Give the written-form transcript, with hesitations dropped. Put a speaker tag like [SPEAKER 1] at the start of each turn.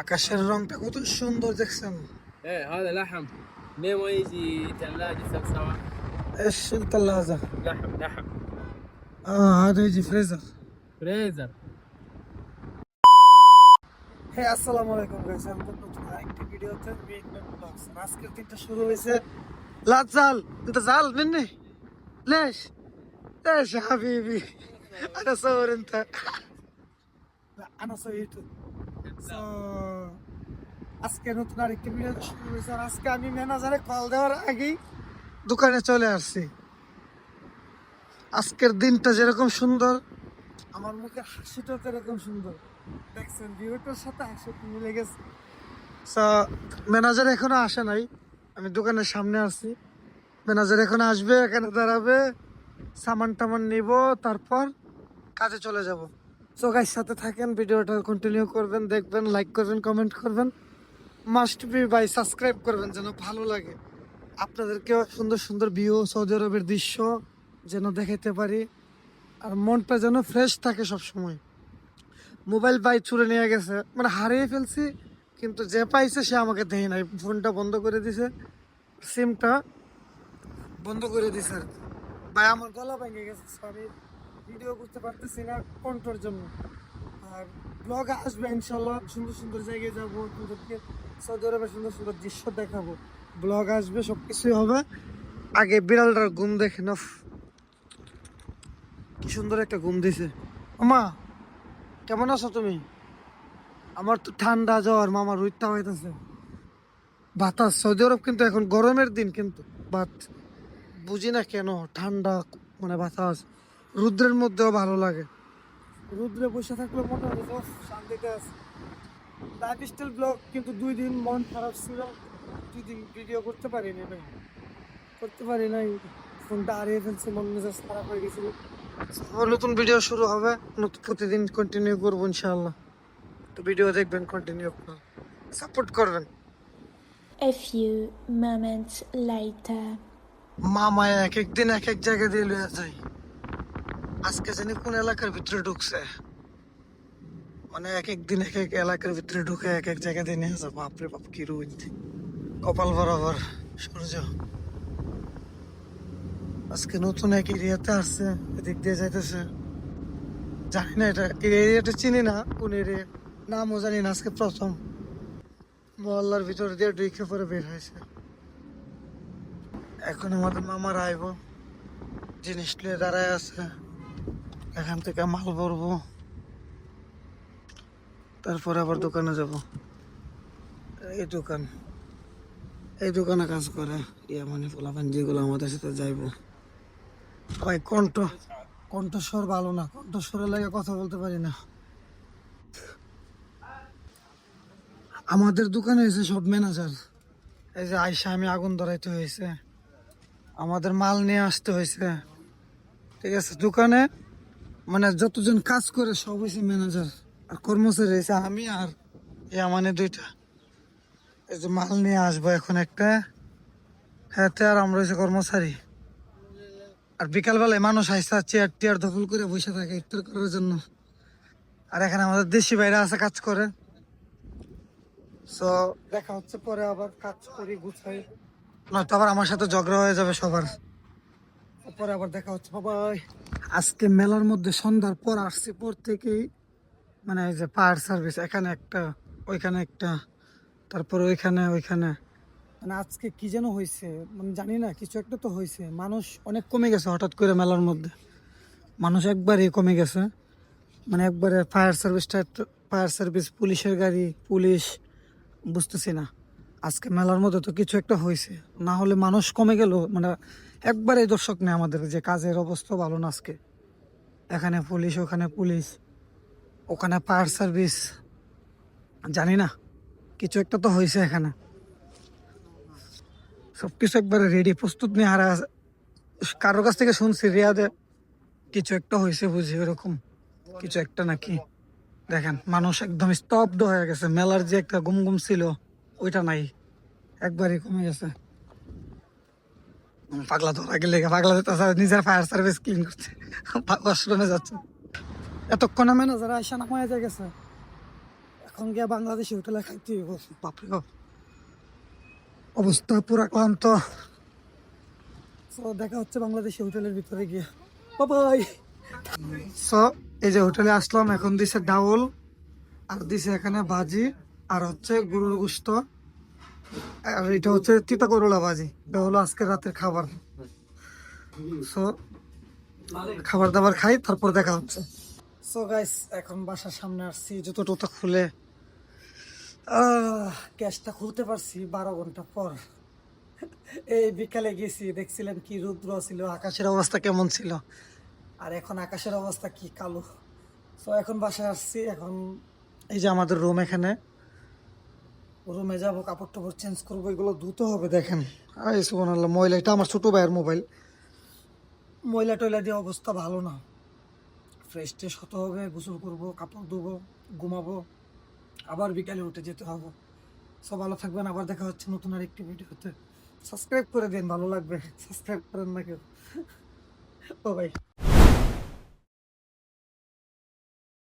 [SPEAKER 1] আকাশের রংটা কত সুন্দর দেখছেন।
[SPEAKER 2] ايه هذا لحم ليه ما يجي ثلاجة سوا.
[SPEAKER 1] ايش الثلاجة؟
[SPEAKER 2] لحم
[SPEAKER 1] هذا يجي فريزر.
[SPEAKER 2] فريزر.
[SPEAKER 1] হ্যাঁ, আসসালামু আলাইকুম গাইস, আমাদের নতুন আরেকটি ভিডিওতে ভিয়েতনাম ব্লগস। আজকের দিনটা শুরু হয়েছে। لا تزعل، انت زعل مني ليش؟ ليش يا حبيبي؟ انا صور انت. لا انا صورته. আজকে নতুন আরেকটি ভিডিও শুরু হয়েছে। আর আজকে আমি ম্যানেজারে কল দেওয়ার আগেই দোকানে চলে আসছি। আজকের দিনটা যেরকম সুন্দর, আমার মুখের হাসিটাও এরকম সুন্দর। দেখছেন ভিডিওটার সাথে হাসি মিলে গেছে। ম্যানেজার এখনো আসে নাই, আমি দোকানের সামনে আছি। ম্যানেজার এখন আসবে, এখানে দাঁড়াবে, সামান টামান নিব, তারপর কাজে চলে যাব। সো গাইস, সাথে থাকেন, ভিডিওটা কন্টিনিউ করবেন, দেখবেন, লাইক করবেন, কমেন্ট করবেন, মাস্ট বি বাই সাবস্ক্রাইব করবেন যেন ভালো লাগে। আপনাদেরকেও সুন্দর সুন্দর ভিউ, সৌদি আরবের দৃশ্য যেন দেখাতে পারি, আর মনটা যেন ফ্রেশ থাকে সব সময়। মোবাইল বাই চুরে নিয়ে গেছে, মানে হারিয়ে ফেলছি, কিন্তু যে পাইছে সে আমাকে দেয় নাই। ফোনটা বন্ধ করে দিছে, সিমটা বন্ধ করে দিছে আর কি। ভাই আমার গলা ভেঙে গেছে, সরি, ভিডিও করতে পারতেছি না কন্ট্রোর জন্য। আর ব্লগ আসবে ইনশাল্লাহ, সুন্দর সুন্দর জায়গায় যাবো, আপনাদেরকে সৌদি আরবের সুন্দর সুন্দর দৃশ্য দেখাবো। ব্লগ আসবে, সব কিছুই হবে। আগে বিড়ালটার ঘুম দেখে না, কি সুন্দর একটা ঘুম দিছে। মা কেমন আছো তুমি? আমার তো ঠান্ডা জ্বর, মামার রুইতা হইতেছে। বাতাস, সৌদি আরব কিন্তু এখন গরমের দিন, কিন্তু বুঝি না কেন ঠান্ডা, মানে বাতাস। রুদ্রের মধ্যেও ভালো লাগে, রুদ্রে বসে থাকলে মোটামুটি শান্তিতে আছে। লাইফস্টাইল ব্লগ কিন্তু 2 দিন মন খারাপ ছিল, 2 দিন ভিডিও করতে পারিনি ভাই, করতে পারি নাই। ফোনটা হারিয়ে ফেলছে, মন মেজাজ খারাপ হয়ে গেছিল। আবার নতুন ভিডিও শুরু হবে, নতুন প্রতিদিন কন্টিনিউ করবো ইনশাআল্লাহ। তো ভিডিও দেখবেন, কন্টিনিউ করবেন, সাপোর্ট করবেন।
[SPEAKER 3] A few moments later.
[SPEAKER 1] মামা এক এক দিন এক এক জায়গা দিয়ে লইয়া যায়। আজকে জানি কোন এলাকার ভিতরে ঢুকছে, মানে এক এক দিন এক এক এলাকার ভিতরে ঢুকে এক এক জায়গা দিয়ে নিয়ে যাবো। বাপরে বাপ, কি রোদ, কপাল বরাবর সূর্য। আজকে নতুন এক এরিয়াতে আসছে, এদিক দিয়ে যাইতেছে। জানি না, এটা এই এরিয়াটা চিনি না, কোন এরিয়া নামও জানি না। আজকে প্রথম মহল্লার ভিতর দিয়ে ঢুকে পরে বের হয়েছে। এখন আমাদের মামার আইব, জিনিস নিয়ে দাঁড়ায় আছে, এখান থেকে মাল ভরবো, তারপরে আবার দোকানে যাব। এই দোকানে কাজ করে ইয়া, মানে পোলাপান যেগুলো আমাদের সাথে যাইবো। ভাই কণ্ঠস্বর ভালো না, কণ্ঠস্বরের লাগে কথা বলতে পারি না। আমাদের দোকানে এসে সব ম্যানেজার, এই যে আইসা আমি আগুন ধরাইতে হয়েছে, আমাদের মাল নিয়ে আসতে হয়েছে, ঠিক আছে। দোকানে মানে যতজন কাজ করে সব হয়েছে ম্যানেজার, আর কর্মচারী হয়েছে আমি আর মানে 2টা। এই যে মাল নিয়ে আসবো এখন একটা, হ্যাঁ, আর আমরা হয়েছে কর্মচারী। আর বিকালবেলায় মানুষ আইসা চেয়ার টেয়ার দখল করে বসে থাকে ইফতার করার জন্য। আর এখানে আমাদের দেশি ভাইরা আছে, কাজ করে। সো দেখা হচ্ছে পরে, আবার কাজ করি, গুছাই, নয়তো আবার আমার সাথে ঝগড়া হয়ে যাবে সবার। পরে আবার দেখা হচ্ছে, বাবাই। আজকে মেলার মধ্যে সন্ধ্যার পর আসছি, পর থেকেই মানে এই যে ফায়ার সার্ভিস, এখানে একটা, ওইখানে একটা, তারপর ওইখানে, মানে আজকে কি যেন হয়েছে, মানে জানি না, কিছু একটা তো হয়েছে। মানুষ অনেক কমে গেছে হঠাৎ করে মেলার মধ্যে, মানুষ একবারই কমে গেছে, মানে একবারে। ফায়ার সার্ভিস, পুলিশের গাড়ি, পুলিশ, বুঝতেছি না। আজকে মেলার মধ্যে তো কিছু একটা হয়েছে, না হলে মানুষ কমে গেল, মানে একবারে দর্শক নেই আমাদের, যে কাজের অবস্থা ভালো না আজকে। এখানে পুলিশ, ওখানে পুলিশ, ওখানে ফায়ার সার্ভিস, জানি না, কিছু একটা তো হয়েছে এখানে। সবকিছু একবারে রেডি, প্রস্তুত নিয়ে হারা। কারোর কাছ থেকে শুনছি রিয়াদে কিছু একটা হয়েছে বুঝি, ওরকম কিছু একটা নাকি। দেখেন মানুষ একদম স্তব্ধ হয়ে গেছে, মেলার যে একটা গুমগুম ছিল ওইটা নাই, একবারই কমে গেছে। পাগলা ধরা গেলে পাগলা নিজের ফায়ার সার্ভিস ক্লিন করছে, ওয়াশরুমে যাচ্ছে। এতক্ষণে ম্যানেজার আইসা নামায় গেছে, এখন গিয়ে বাংলাদেশি হোটেলে খাইতে হইব। বাপরে বাপ, অবস্থা পুরা ক্লান্ত। সো দেখা হচ্ছে বাংলাদেশি হোটেলের ভিতরে গিয়ে। বাই। সো এই যে হোটেলে আসলাম, এখন দিছে ডাউল আর দিছে এখানে ভাজি আর হচ্ছে গরুর গোশত আর এটা হচ্ছে তিতা করলা ভাজি। এটা হলো আজকে রাতের খাবার। সো খাবার দাবার খাই, তারপর দেখা হচ্ছে। সো গাইস, এখন বাসার সামনে আসছি, জুতো টুতো খুলে ক্যাশটা খুলতে পারছি 12 ঘন্টা পর। এই বিকালে গেছি, দেখছিলাম কি রৌদ্র ছিল, আকাশের অবস্থা কেমন ছিল, আর এখন আকাশের অবস্থা কি কালো। তো এখন বাসায় আসছি, এখন এই যে আমাদের রুম, এখানে রুমে যাবো, কাপড় টাপড় চেঞ্জ করবো, এগুলো ধুতে হবে। দেখেন এই সুবহানাল্লাহ, ময়লা, এটা আমার ছোট ভাইয়ের মোবাইল, ময়লা টয়লা দিয়ে অবস্থা ভালো না। ফ্রেশ ট্রেশ হতে হবে, গোসল করবো, কাপড় ধুবো, ঘুমাবো, আবার বিকালে উঠে যেতে হবে। সব ভালো থাকবেন, আবার দেখা হচ্ছে নতুন আর একটি ভিডিওতে। সাবস্ক্রাইব করে দিন, ভালো লাগবে। সাবস্ক্রাইব করেন না কেউ। ও ভাই।